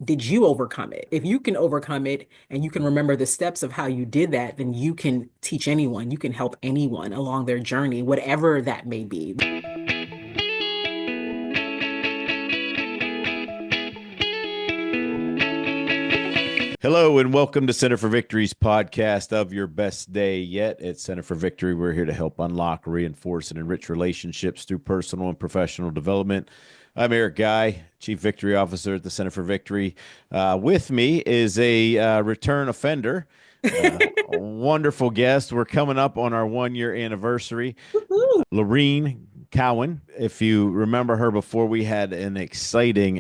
did you overcome it? If you can overcome it and you can remember the steps of how you did that, then you can teach anyone, you can help anyone along their journey, whatever that may be. Hello and welcome to Center for Victory's podcast of your best day yet. At Center for Victory, we're here to help unlock, reinforce, and enrich relationships through personal and professional development. I'm Eric Guy, Chief Victory Officer at the Center for Victory. With me is a return offender, a wonderful guest. We're coming up on our 1 year anniversary. Woohoo. Lorene Cowan. If you remember her before, we had an exciting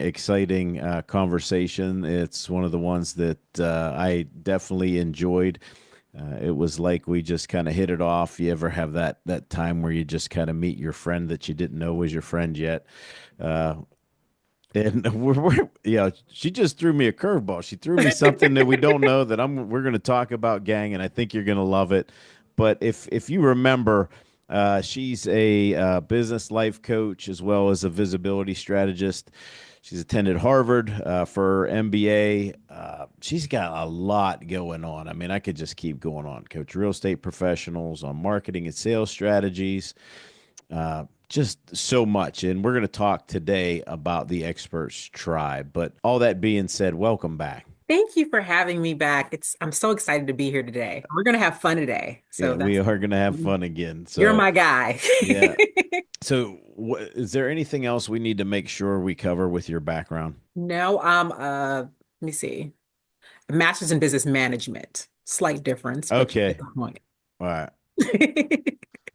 conversation. It's one of the ones that I definitely enjoyed. It was like we just kind of hit it off. You ever have that time where you just kind of meet your friend that you didn't know was your friend yet? Uh, and she just threw me a curveball. She threw me something that we don't know that we're going to talk about, gang, and I think you're going to love it. But if you remember, she's a business life coach as well as a visibility strategist. She's attended Harvard for her MBA. She's got a lot going on. I mean, I could just keep going on. Coach real estate professionals on marketing and sales strategies. Just so much. And we're going to talk today about the experts tribe. But all that being said, welcome back. Thank you for having me back. I'm so excited to be here today. We're gonna have fun today. Yeah, So we that's are going to have fun again. you're So, my guy. yeah. So, is there anything else we need to make sure we cover with your background? No, let me see. A master's in business management. Slight difference, but you get Okay. the point. All right.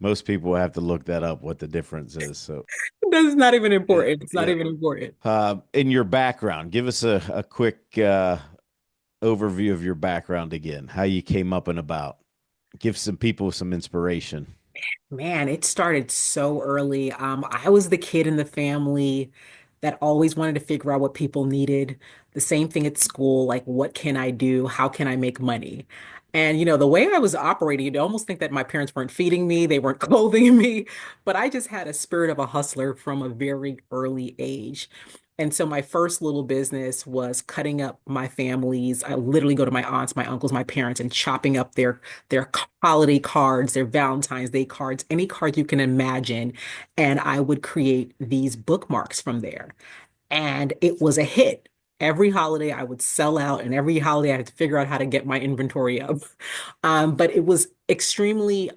Most people have to look that up, what the difference is. So, That's not even yeah, important. It's not yeah. even important. In your background, give us a quick overview of your background again, how you came up and about. Give some people some inspiration. Man, it started so early. I was the kid in the family that always wanted to figure out what people needed. The same thing at school, like what can I do? How can I make money? And the way I was operating, you'd almost think that my parents weren't feeding me, they weren't clothing me, but I just had a spirit of a hustler from a very early age. And so my first little business was cutting up my families. I literally go to my aunts, my uncles, my parents, and chopping up their holiday cards, their Valentine's Day cards, any card you can imagine. And I would create these bookmarks from there. And it was a hit. Every holiday I would sell out, and every holiday I had to figure out how to get my inventory up. But it was extremely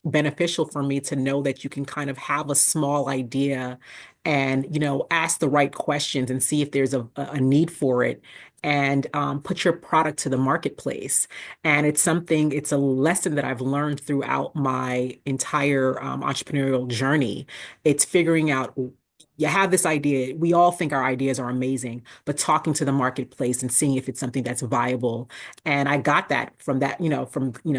beneficial for me to know that you can kind of have a small idea and ask the right questions and see if there's a need for it and put your product to the marketplace. And it's a lesson that I've learned throughout my entire entrepreneurial journey. It's figuring out you have this idea. We all think our ideas are amazing, but talking to the marketplace and seeing if it's something that's viable. And I got that from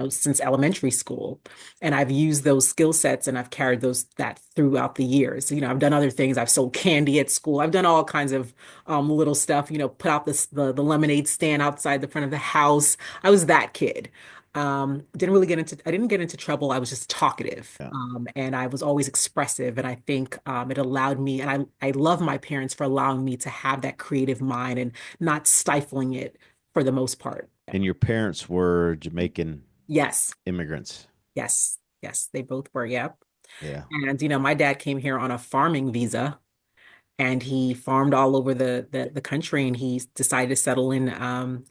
since elementary school. And I've used those skill sets and I've carried that throughout the years. I've done other things. I've sold candy at school. I've done all kinds of little stuff, put out the lemonade stand outside the front of the house. I was that kid. I didn't get into trouble. I was just talkative. Yeah. And I was always expressive. And I think it allowed me, and I love my parents for allowing me to have that creative mind and not stifling it for the most part. And your parents were Jamaican Yes, immigrants. yes, yes, they both were. Yep. Yeah. And my dad came here on a farming visa and he farmed all over the country and he decided to settle in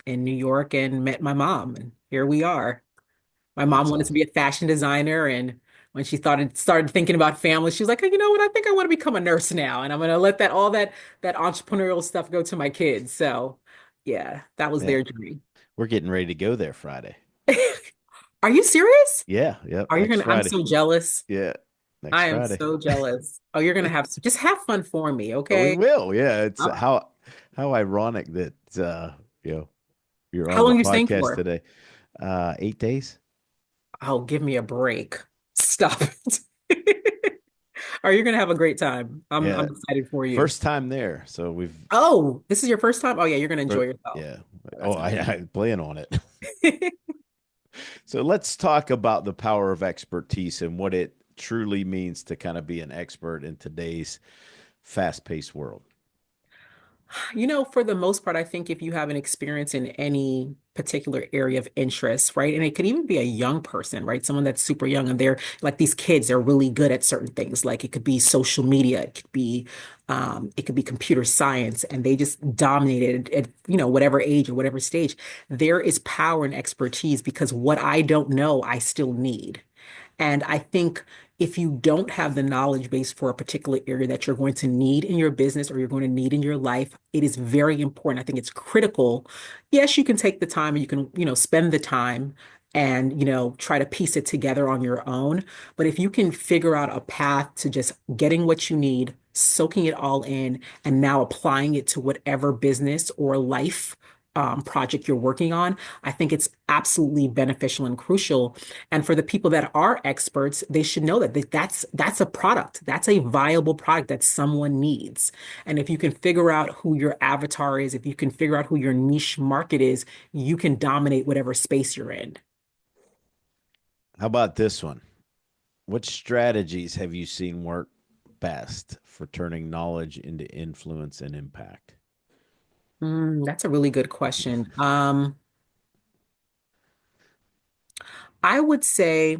New York and met my mom. And here we are. My mom That's wanted to awesome. be a fashion designer, and when she started thinking about family, she was like, "Hey, you know what? I think I want to become a nurse now, and I'm going to let that entrepreneurial stuff go to my kids." So, yeah, that was Yeah. their dream. We're getting ready to go there Friday. Are you serious? Yeah. Yep. Are you Next gonna? I'm Friday. so jealous. Yeah. Next I am Friday. so jealous. Oh, you're gonna just have fun for me, We okay? will. Yeah. It's Uh, how ironic that you know you're How on the long you staying podcast for? today. 8 days. Oh, give me a break. Stop it. Are you gonna have a great time? I'm Yeah. excited for you. First time there. So we've Oh, this is your first time? Oh yeah, you're gonna enjoy yourself. yeah. Oh, Oh, that's gonna I plan on it. be. So let's talk about the power of expertise and what it truly means to kind of be an expert in today's fast-paced world. For the most part, I think if you have an experience in any particular area of interest, right? And it could even be a young person, right? Someone that's super young and they're like these kids, they're really good at certain things. Like it could be social media, it could be computer science, and they just dominated at, whatever age or whatever stage. There is power and expertise because what I don't know, I still need. And I think if you don't have the knowledge base for a particular area that you're going to need in your business or you're going to need in your life, it is very important. I think it's critical. Yes, you can take the time and you can, spend the time and, try to piece it together on your own. But if you can figure out a path to just getting what you need, soaking it all in, and now applying it to whatever business or life project you're working on, I think it's absolutely beneficial and crucial. And for the people that are experts, they should know that that's a product. That's a viable product that someone needs. And if you can figure out who your avatar is, if you can figure out who your niche market is, you can dominate whatever space you're in. How about this one? What strategies have you seen work best for turning knowledge into influence and impact? That's a really good question. I would say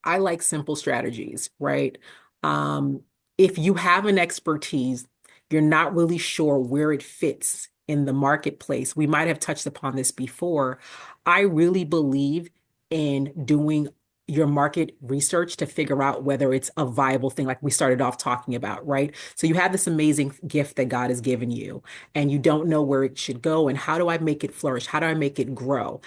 I like simple strategies, right? Um, if you have an expertise, you're not really sure where it fits in the marketplace. We might have touched upon this before. I really believe in doing your market research to figure out whether it's a viable thing, like we started off talking about, right? So you have this amazing gift that God has given you, and you don't know where it should go, and how do I make it flourish? How do I make it grow?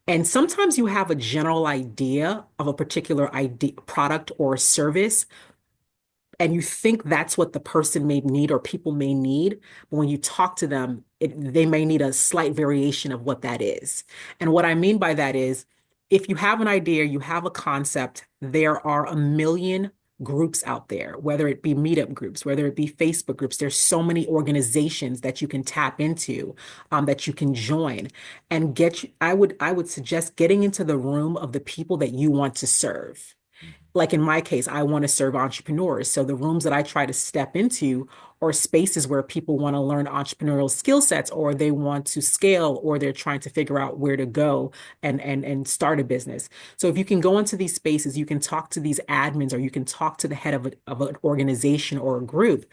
And sometimes you have a general idea of a particular idea, product or service, and you think that's what the person may need or people may need. But when you talk to them, they may need a slight variation of what that is. And what I mean by that is if you have an idea, you have a concept, there are a million groups out there, whether it be meetup groups, whether it be Facebook groups. There's so many organizations that you can tap into, that you can join and I would suggest getting into the room of the people that you want to serve. Like in my case, I want to serve entrepreneurs. So the rooms that I try to step into are spaces where people want to learn entrepreneurial skill sets, or they want to scale, or they're trying to figure out where to go and start a business. So if you can go into these spaces, you can talk to these admins, or you can talk to the head of an organization or a group.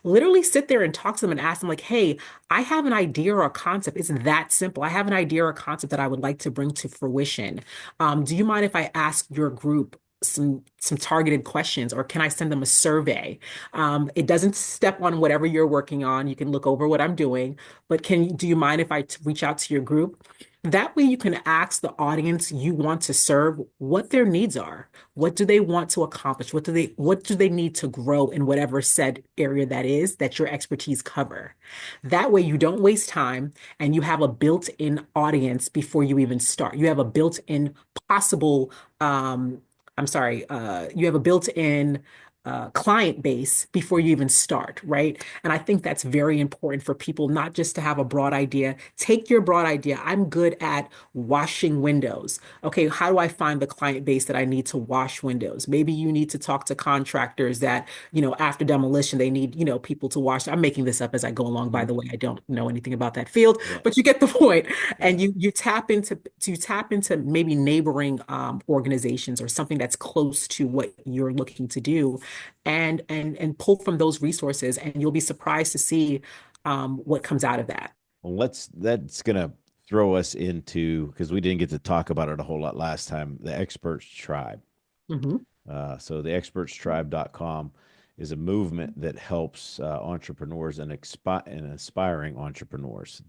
Literally sit there and talk to them and ask them like, hey, I have an idea or a concept. It's that simple. I have an idea or a concept that I would like to bring to fruition. Do you mind if I ask your group some targeted questions, or can I send them a survey? It doesn't step on whatever you're working on. You can look over what I'm doing, but do you mind if I reach out to your group? That way you can ask the audience you want to serve what their needs are. What do they want to accomplish? What do they need to grow in whatever said area that is that your expertise cover? That way you don't waste time and you have a built-in audience before you even start. You have a built-in possible I'm sorry, you have a built-in client base before you even start, right? And I think that's very important for people, not just to have a broad idea. Take your broad idea. I'm good at washing windows. Okay, how do I find the client base that I need to wash windows? Maybe you need to talk to contractors that, after demolition, they need, people to wash. I'm making this up as I go along, by Mhm. the way. I don't know anything about that field, Yeah. but you get the point. And Yeah. you tap into maybe neighboring organizations or something that's close to what you're looking to do, and pull from those resources, and you'll be surprised to see what comes out of that. Well, that's gonna throw us into, because we didn't get to talk about it a whole lot last time, the experts tribe. Mhm. So the expertstribe.com is a movement that helps entrepreneurs and aspiring entrepreneurs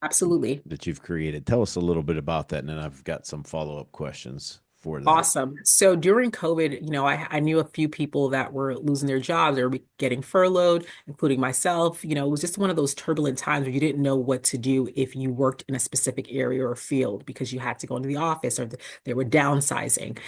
Absolutely. that you've created. Tell us a little bit about that, and then I've got some follow-up questions for that. Awesome. So during COVID, I knew a few people that were losing their jobs or getting furloughed, including myself. It was just one of those turbulent times where you didn't know what to do if you worked in a specific area or field because you had to go into the office, or they were downsizing.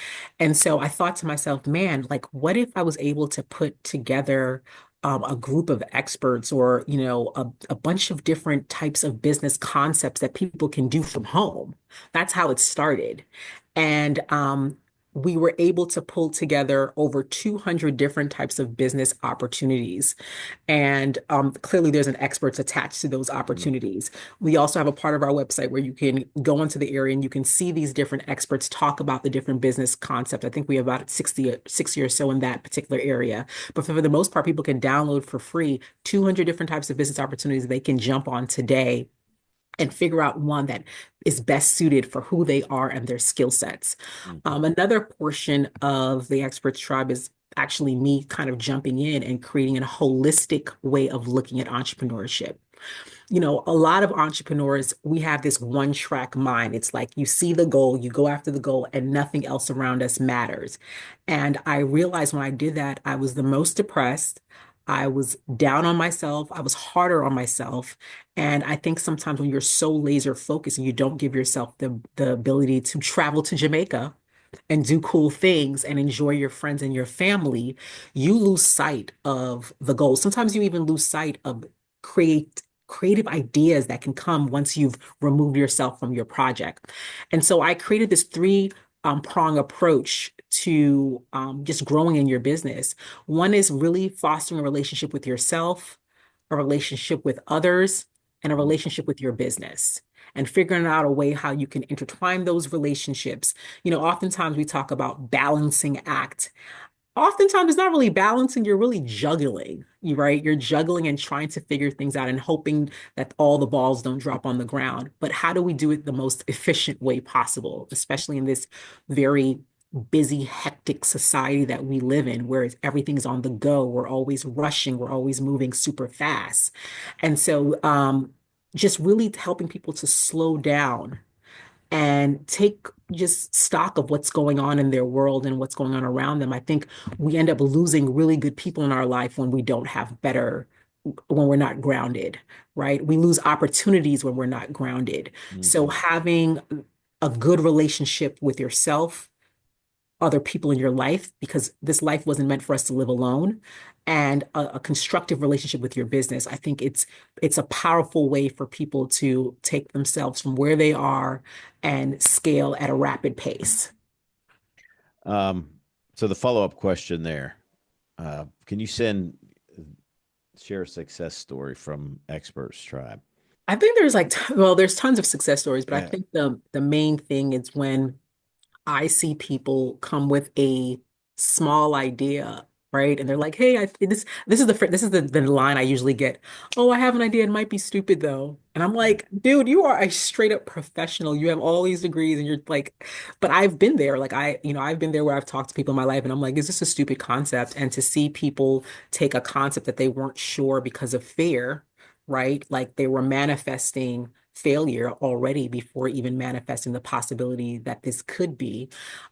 And so I thought to myself, man, like, what if I was able to put together a group of experts, or, a bunch of different types of business concepts that people can do from home? That's how it started. And we were able to pull together over 200 different types of business opportunities. And clearly, there's an experts attached to those Mm, opportunities. We also have a part of our website where you can go into the area and you can see these different experts talk about the different business concepts. I think we have about 60 or so in that particular area. But for the most part, people can download for free 200 different types of business opportunities they can jump on today and figure out one that is best suited for who they are and their skill sets. mhm, Another portion of the Experts Tribe is actually me kind of jumping in and creating a holistic way of looking at entrepreneurship. A lot of entrepreneurs, we have this one track mind. It's like you see the goal, you go after the goal, and nothing else around us matters. And I realized when I did that, I was the most depressed. I was down on myself. I was harder on myself. And I think sometimes when you're so laser focused and you don't give yourself the ability to travel to Jamaica and do cool things and enjoy your friends and your family, you lose sight of the goal. Sometimes you even lose sight of creative ideas that can come once you've removed yourself from your project. And so I created this three prong approach to just growing in your business. One is really fostering a relationship with yourself, a relationship with others, and a mm. relationship with your business. And figuring out a way how you can intertwine those relationships. Oftentimes we talk about balancing act. Oftentimes it's not really balancing, you're really juggling, right? You're juggling and trying to figure things out and hoping that all the balls don't drop on the ground. But how do we do it the most efficient way possible, especially in this very busy, hectic society that we live in, where everything's on the go. We're always rushing, we're always moving super fast. And so just really helping people to slow down and take just stock of what's going on in their world and what's going on around them. I think we end up losing really good people in our life when we don't have better, when we're not grounded, right? We lose opportunities when we're not grounded. So Mhm. having a good relationship with yourself, other people in your life, because this life wasn't meant for us to live alone, and a constructive relationship with your business. I think it's a powerful way for people to take themselves from where they are and scale at a rapid pace. Um, so the follow-up question there, can you share a success story from Experts Tribe? I think there's well, there's tons of success stories, but I Yeah. think the main thing is when I see people come with a small idea, right? And they're like, "Hey, this is the line I usually get. Oh, I have an idea. It might be stupid though." And I'm Mm, like, "Dude, you are a straight up professional. You have all these degrees, and you're like." But I've been there. I've been there where I've talked to people in my life, and I'm like, "Is this a stupid concept?" And to see people take a concept that they weren't sure because of fear, right? Like they were manifesting failure already before even manifesting the possibility that this could be.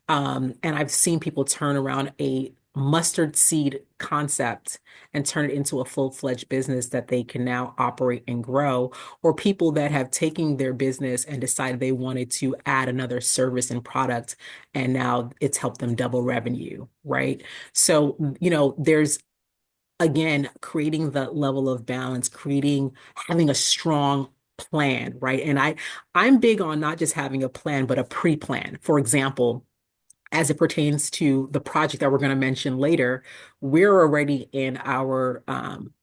And I've seen people turn around a mustard seed concept and turn it into a full-fledged business that they can now operate and grow, or people that have taken their business and decided they wanted to add another service and product, and now it's helped them double revenue, right? So, there's again, creating the level of balance, having a strong plan, right? And I'm big on not just having a plan, but a pre-plan. For example, as it pertains to the project that we're going to mention later, we're already in our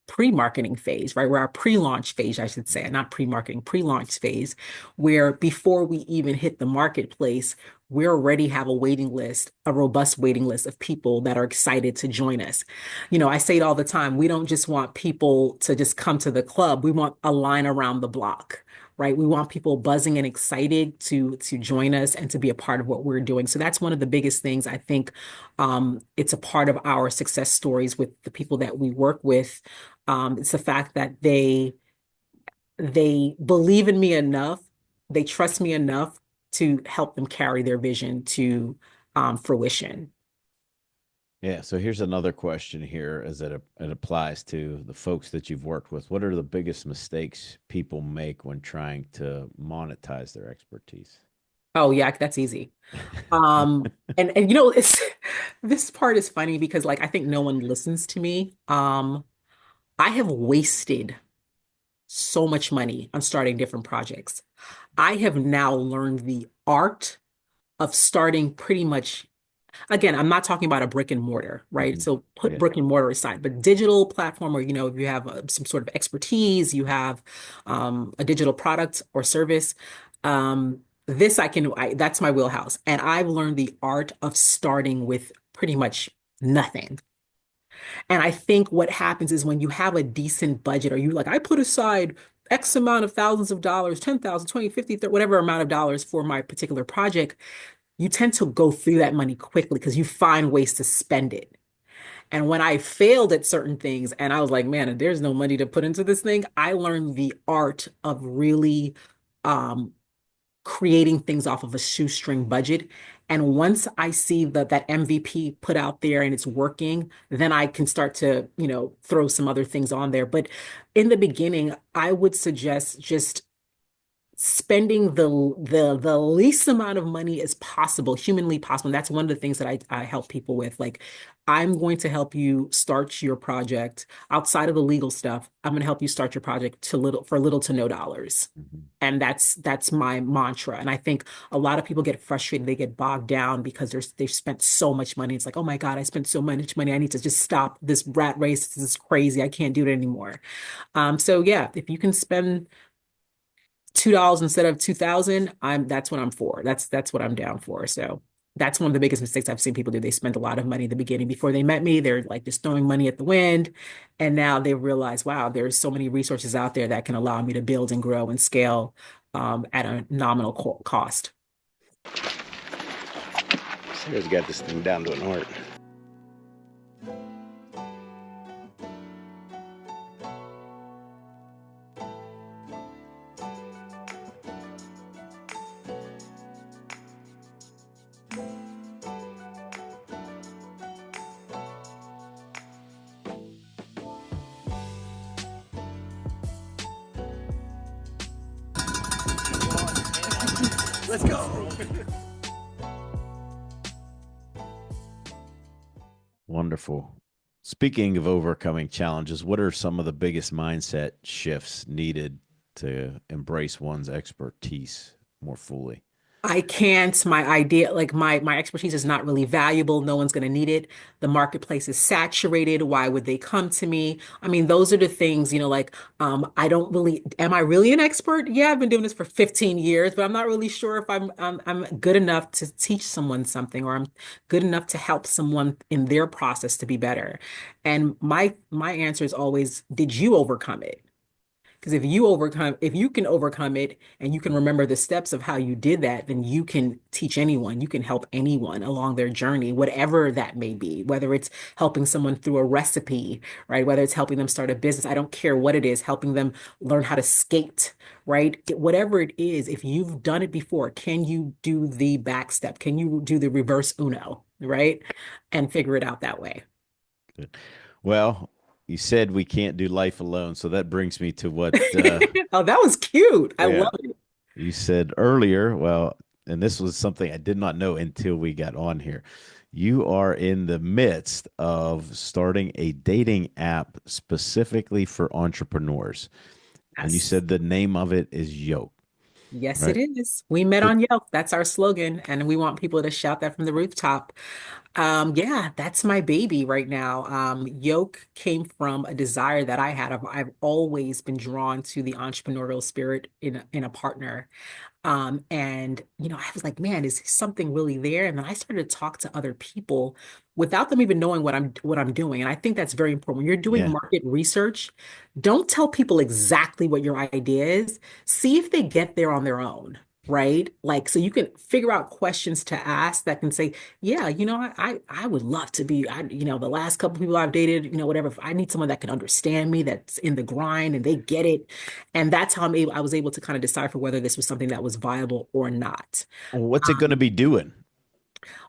pre-marketing phase, right? We're our pre-launch phase, I should say, not pre-marketing, pre-launch phase, where before we even hit the marketplace, we already have a waiting list, a robust waiting list of people that are excited to join us. I say it all the time. We don't just want people to just come to the club. We want a line around the block, right? We want people buzzing and excited to join us and to be a part of what we're doing. So that's one of the biggest things I think. It's a part of our success stories with the people that we work with. It's the fact that they believe in me enough, they trust me enough to help them carry their vision to fruition. Yeah. So here's another question here as it applies to the folks that you've worked with. What are the biggest mistakes people make when trying to monetize their expertise? Oh yeah, that's easy. And it's this part is funny because like I think no one listens to me. I have wasted so much money on starting different projects. I have now learned the art of starting pretty much Again, I'm not talking about a brick and mortar, right? Hmm. So put Yeah. brick and mortar aside, but digital platform where, if you have some sort of expertise, you have a digital product or service, this that's my wheelhouse. And I've learned the art of starting with pretty much nothing. And I think what happens is when you have a decent budget, or you like, I put aside X amount of thousands of dollars, 10,000, 20, 50, 30, whatever amount of dollars for my particular project, you tend to go through that money quickly because you find ways to spend it. And when I failed at certain things and I was like, man, there's no money to put into this thing, I learned the art of really um, creating things off of a shoestring budget. And once I see that MVP put out there and it's working, then I can start to, throw some other things on there. But in the beginning, I would suggest just spending the least amount of money as possible, humanly possible. And that's one of the things that I help people with. Like, I'm going to help you start your project outside of the legal stuff. I'm going to help you start your project for little to no dollars. Hmm. And that's my mantra. And I think a lot of people get frustrated. They get bogged down because they've spent so much money. It's like, oh my God, I spent so much money. I need to just stop this rat race. This is crazy. I can't do it anymore. So yeah, if you can spend $2 instead of 2,000, that's what I'm for. That's what I'm down for. So that's one of the biggest mistakes I've seen people do. They spend a lot of money at the beginning before they met me. They're like just throwing money at the wind. And now they realize, wow, there's so many resources out there that can allow me to build and grow and scale at a nominal cost. Sarah's got this thing down to an art. Let's go. Wonderful. Speaking of overcoming challenges, what are some of the biggest mindset shifts needed to embrace one's expertise more fully? I can't, my idea, like my expertise is not really valuable. No one's going to need it. The marketplace is saturated. Why would they come to me? I mean, those are the things, like I don't really, am I really an expert? Yeah, I've been doing this for 15 years, but I'm not really sure if I'm good enough to teach someone something, or I'm good enough to help someone in their process to be better. And my answer is always, did you overcome it? Because if you can overcome it and you can remember the steps of how you did that, then you can teach anyone, you can help anyone along their journey, whatever that may be, whether it's helping someone through a recipe, right? Whether it's helping them start a business, I don't care what it is, helping them learn how to skate, right? Whatever it is, if you've done it before, can you do the back step? Can you do the reverse Uno, right? And figure it out that way. Good. Well, you said we can't do life alone, so that brings me to what Oh, that was cute. I yeah, love it. you said earlier. Well, and this was something I did not know until we got on here. You are in the midst of starting a dating app specifically for entrepreneurs. And you Yes. said the name of it is Yoke, Yes, it right? is. We met So, on Yelp. That's our slogan, and we want people to shout that from the rooftop. Yeah, that's my baby right now. Yoke came from a desire that I had. I've always been drawn to the entrepreneurial spirit in a partner. And I was like, man, is something really there? And then I started to talk to other people without them even knowing what I'm doing. And I think that's very important. When you're doing yeah. market research, don't tell people exactly what your idea is. See if they get there on their own. Right? Like, so you can figure out questions to ask that can say, yeah, I would love to be, the last couple people I've dated, whatever. If I need someone that can understand me, that's in the grind and they get it. And that's how I was able to kind of decipher whether this was something that was viable or not. What's it going to be doing?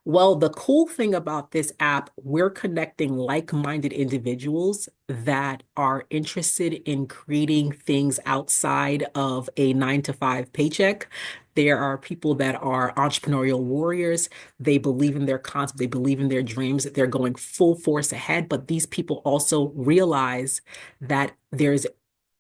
Well, the cool thing about this app, we're connecting like-minded individuals that are interested in creating things outside of a 9 to 5 paycheck. There are people that are entrepreneurial warriors. They believe in their concept, they believe in their dreams, that they're going full force ahead. But these people also realize that there's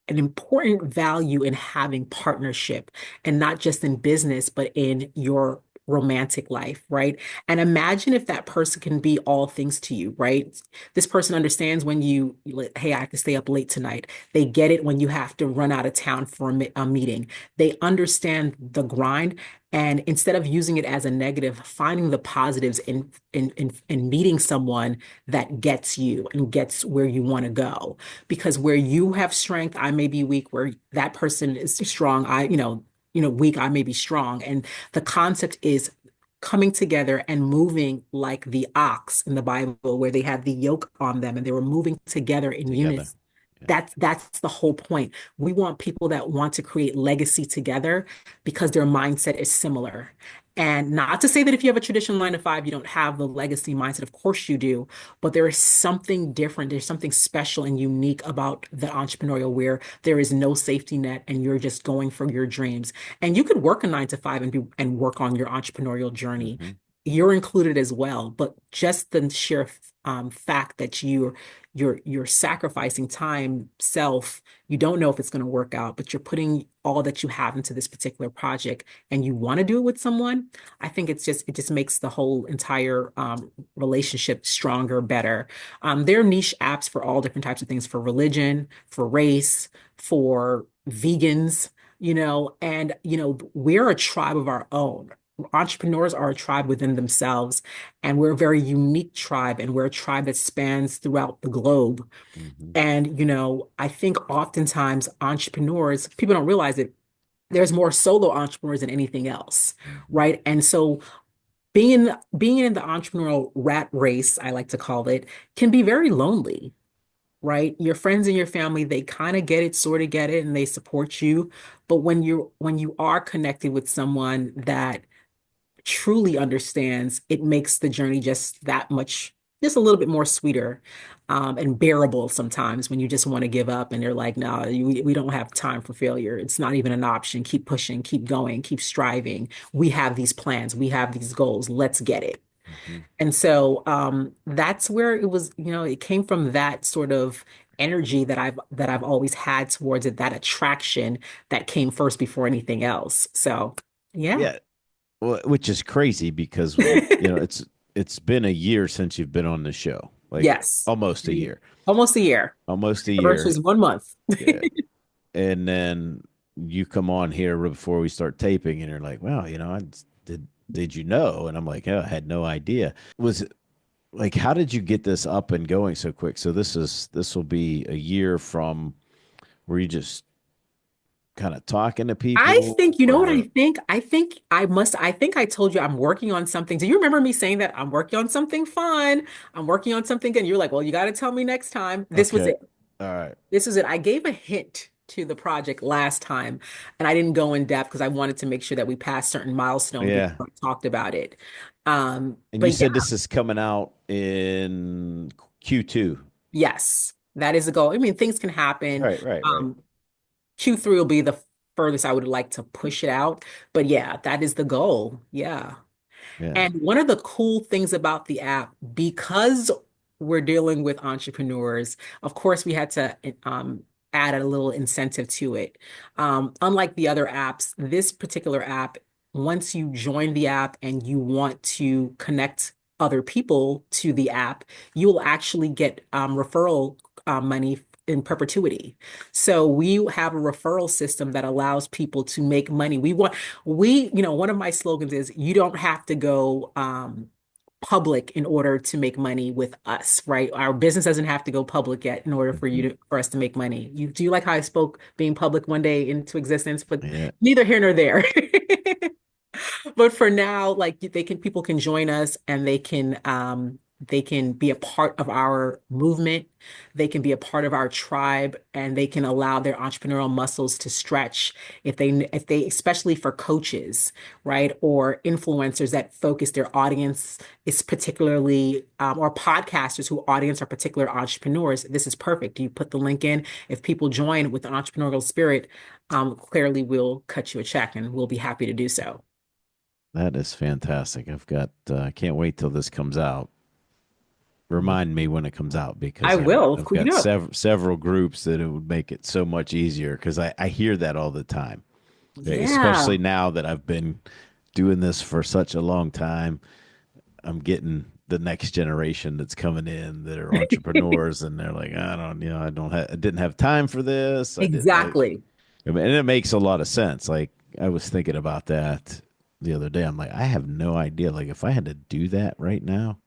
an important value in having partnership, and not just in business, but in your romantic life, right? And imagine if that person can be all things to you, right? This person understands when hey, I have to stay up late tonight. They get it when you have to run out of town for a meeting. They understand the grind. And instead of using it as a negative, finding the positives in meeting someone that gets you and gets where you want to go. Because where you have strength, I may be weak. Where that person is strong, weak, I may be strong. And the concept is coming together and moving like the ox in the Bible, where they had the yoke on them and they were moving together in Together. unison. Yeah. That's the whole point. We want people that want to create legacy together because their mindset is similar. And not to say that if you have a traditional 9 to 5, you don't have the legacy mindset. Of course you do, but there is something different. There's something special and unique about the entrepreneurial where there is no safety net and you're just going for your dreams. And you could work a 9 to 5 and work on your entrepreneurial journey. Hmm. You're included as well, but just the sheer fact that you're sacrificing time, self, you don't know if it's going to work out, but you're putting all that you have into this particular project and you want to do it with someone. I think it just makes the whole entire relationship stronger, better. There are niche apps for all different types of things, for religion, for race, for vegans, and we're a tribe of our own. Entrepreneurs are a tribe within themselves, and we're a very unique tribe, and we're a tribe that spans throughout the globe. Hmm. And, I think oftentimes entrepreneurs, people don't realize it, there's more solo entrepreneurs than anything else, Hmm. right? And so being in the entrepreneurial rat race, I like to call it, can be very lonely, right? Your friends and your family, they kind of get it, sort of get it, and they support you. But when you are connected with someone that truly understands, it makes the journey just that much, just a little bit more sweeter, and bearable sometimes when you just want to give up and they're like, no, we don't have time for failure. It's not even an option. Keep pushing, keep going, keep striving. We have these plans, we have these goals. Let's get it. Hmm. And so that's where it was, it came from that sort of energy that I've always had towards it, that attraction that came first before anything else. So yeah. Yeah. Well, which is crazy because it's been a year since you've been on the show, like Yes. almost a year, Almost a year. almost a Anniversary year. is 1 month. Yeah. And then you come on here before we start taping, and you're like, "Wow, did you know?" And I'm like, "Oh, I had no idea." Was it like, how did you get this up and going so quick? So this will be a year from where you just kind of talking to I people, think, you know what I or think? I think I told you I'm working on something. Do you remember me saying that I'm working on something fun? I'm working on something, and you're like, well, you got to tell me next time. This was okay, it. all right, This was it. I gave a hint to the project last time, and I didn't go in depth because I wanted to make sure that we passed certain milestones yeah. before I talked about it. And you But yeah, said this is coming out in Q2. yes, that is a goal. I mean, things can happen. Right, right, right. Um, Q3 will be the furthest I would like to push it out. But yeah, that is the goal. Yeah. Yeah. And one of the cool things about the app, because we're dealing with entrepreneurs, of course, we had to add a little incentive to it. Unlike the other apps, this particular app, once you join the app and you want to connect other people to the app, you will actually get referral money in perpetuity. So we have a referral system that allows people to make money. One of my slogans is you don't have to go public in order to make money with us, right? Our business doesn't have to go public yet in order Hmm. for us to make money. Do you like how I spoke being public one day into existence? But Yeah. neither here nor there. But for now, like people can join us and they can be a part of our movement. They can be a part of our tribe and they can allow their entrepreneurial muscles to stretch if they especially for coaches, right? Or influencers that focus their audience is particularly or podcasters who audience are particular entrepreneurs. This is perfect. You put the link in. If people join with an entrepreneurial spirit, clearly we'll cut you a check and we'll be happy to do so. That is fantastic. I can't wait till this comes out. Yeah. Remind me when it comes out I because will. Of I've course, got several groups that it would make it so much easier because I hear that all the time, yeah. especially now that I've been doing this for such a long time. I'm getting the next generation that's coming in that are entrepreneurs, and they're like, I don't, I didn't have time for this. I didn't like, Exactly. I mean, and it makes a lot of sense. Like I was thinking about that the other day. I'm like, I have no idea. Like if I had to do that right now,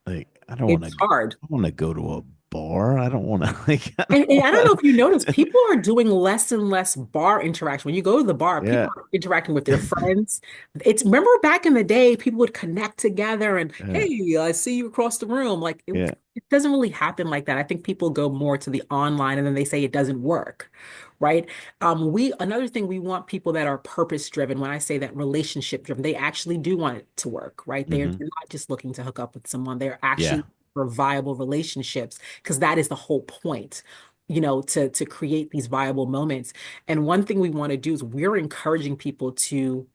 like It's hard. I want to go to a bar. I don't want to like, I don't And I don't know want if you notice, to. people are doing less and less bar interaction. When you go to the bar, Yeah, people are interacting with their friends. It's remember back in the day, people would connect together and, yeah, hey, I see you across the room. Like yeah. it doesn't really happen like that. I think people go more to the online and then they say it doesn't work, right? We another thing we want people that are purpose driven. When I say that relationship driven, they actually do want it to work, right? Hmm. They're not just looking to hook up with someone. They're Yeah, actually for viable relationships because that is the whole point, to create these viable moments. And one thing we want to do is we're encouraging people to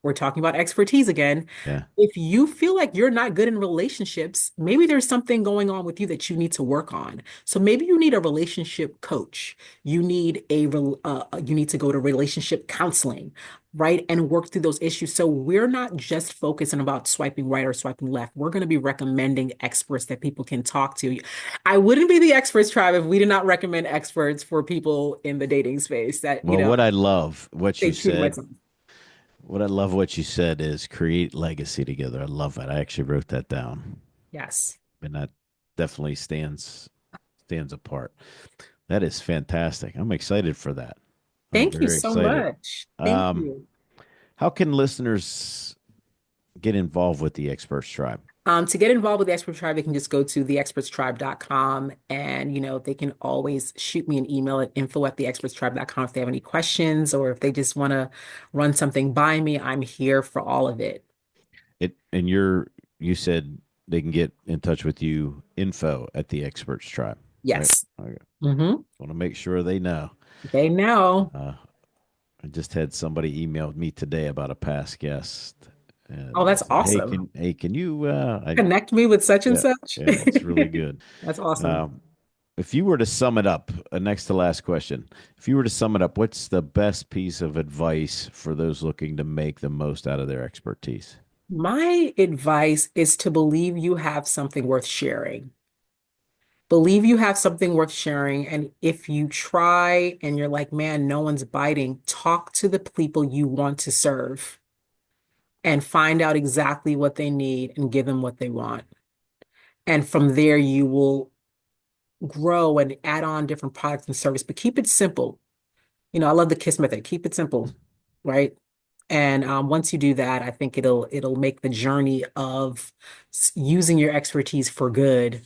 we're talking about expertise again. yeah. If you feel like you're not good in relationships, maybe there's something going on with you that you need to work on. So maybe you need a relationship coach. You need to go to relationship counseling, right? And work through those issues. So we're not just focusing about swiping right or swiping left. We're going to be recommending experts that people can talk to. I wouldn't be the experts tribe if we did not recommend experts for people in the dating space that, Well, what I love what you they treat said, myself. what I love what you said is create legacy together. I love it. I actually wrote that down, Yes. and that definitely stands apart. That is fantastic. I'm excited for that. I'm Thank you very so excited. much. Thank Um, you. how can listeners get involved with the Experts Tribe? To get involved with the Expert Tribe, they can just go to theexpertstribe.com and, they can always shoot me an email at info@theexpertstribe.com if they have any questions or if they just want to run something by me. I'm here for all of it. You said they can get in touch with you info at the Experts Tribe, right? Yes. Okay. Hmm. Want to make sure they know. They know. Uh, I just had somebody emailed me today about a past guest, Oh, and they that's said, awesome. can you?" Connect me with such and Yeah, such. yeah, it's really good. That's awesome. Um, if you were to sum it up, next to last question, if you were to sum it up, what's the best piece of advice for those looking to make the most out of their expertise? My advice is to believe you have something worth sharing. Believe you have something worth sharing. And if you try and you're like, man, no one's biting, talk to the people you want to serve and find out exactly what they need and give them what they want. And from there, you will grow and add on different products and service, but keep it simple. I love the KISS method. Keep it simple, right? And once you do that, I think it'll make the journey of using your expertise for good,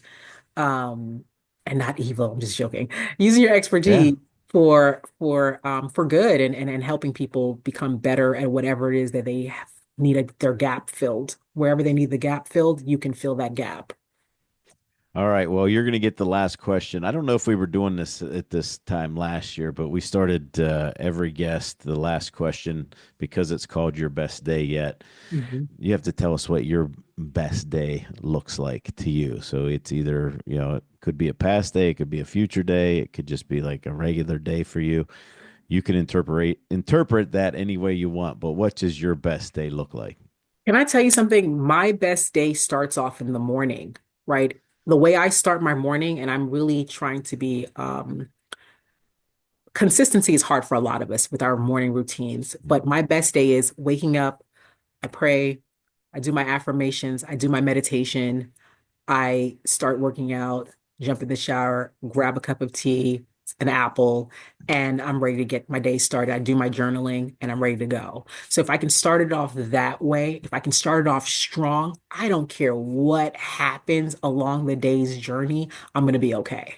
um, and not evil. I'm just joking. Using your Yeah. expertise for good and helping people become better at whatever it is that they have needed their gap filled. Wherever they need the gap filled, you can fill that gap. All right. Well, you're going to get the last question. I don't know if we were doing this at this time last year, but we started every guest the last question because it's called your best day yet. Mhm. You have to tell us what your best day looks like to you. So it's either, it could be a past day, it could be a future day, it could just be like a regular day for you. You can interpret that any way you want, but what does your best day look like? Can I tell you something? My best day starts off in the morning, right? The way I start my morning, and I'm really trying to be consistency is hard for a lot of us with our morning routines, but my best day is waking up, I pray, I do my affirmations, I do my meditation, I start working out, jump in the shower, grab a cup of tea, an apple, and I'm ready to get my day started. I do my journaling and I'm ready to go. So if I can start it off that way, if I can start it off strong, I don't care what happens along the day's journey, I'm going to be okay.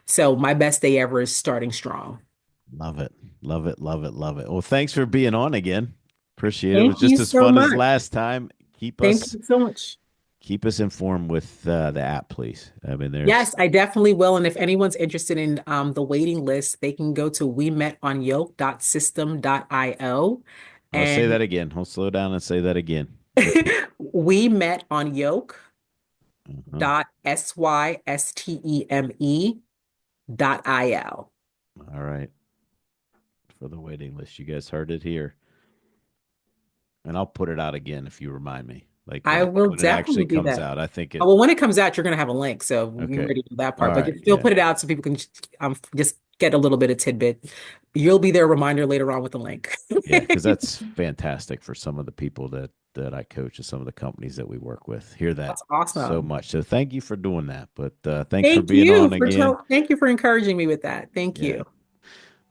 So my best day ever is starting strong. Love it. Love it. Love it. Love it. Well, thanks for being on again. Appreciate it. It was Thank you just as so fun as much. last time. Keep Thank us you so much. keep us informed with the app, please. I mean, there's. Yes, I definitely will. And if anyone's interested in the waiting list, they can go to wemetonyoke.system.io. I'll say And that again. I'll slow down and say that again. we met on Uh-huh. yoke.systeme.il. All right. For the waiting list, you guys heard it here. And I'll put it out again if you remind me, like I will when it definitely actually do comes that. out. I think Oh, it. well, when it comes out, you're going to have a link. So we Okay. already do that All part, but right. just still Yeah. put it out so people can just get a little bit of tidbit. You'll be their reminder later on with the link. Yeah, because that's fantastic for some of the people that I coach and some of the companies that we work with. Hear that That's so awesome. much. So thank you for doing that. But thanks for being on again. Thank you for encouraging me with that. Thank Yeah. you.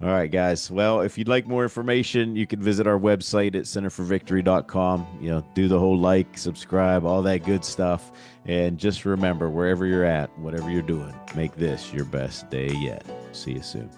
All right, guys. Well, if you'd like more information, you can visit our website at centerforvictory.com. Do the whole like, subscribe, all that good stuff. And just remember, wherever you're at, whatever you're doing, make this your best day yet. See you soon.